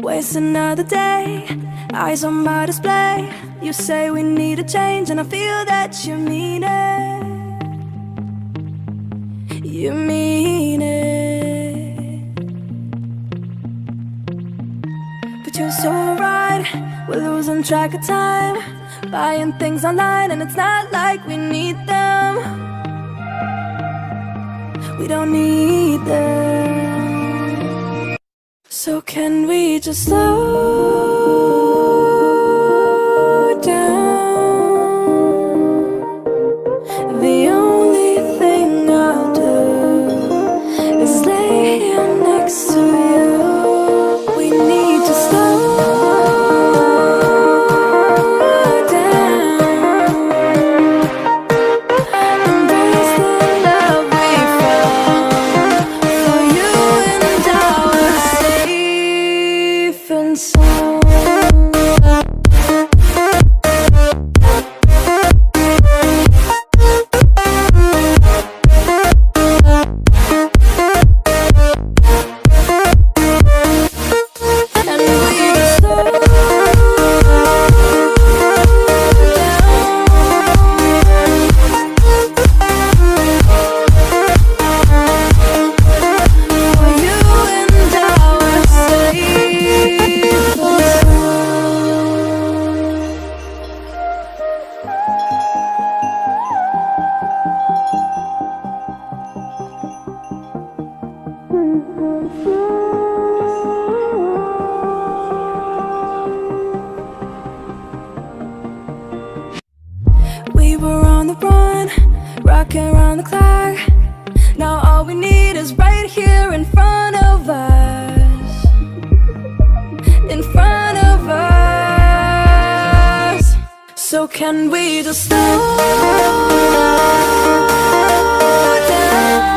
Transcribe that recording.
Waste another day, eyes on my display. You say we need a change and I feel that you mean it. You mean it. But you're so right, we're losing track of time, buying things online and it's not like we need them. We don't need them. So can we just slow down? The only thing I'll do is lay here next to you. We need to slow down. Embrace the love we found for you and our safe and sound. And we just slow down. For you and our safe and We were on the run, rocking around the clock. Now all we need is right here in front of us. In front of us. So can we just slow down?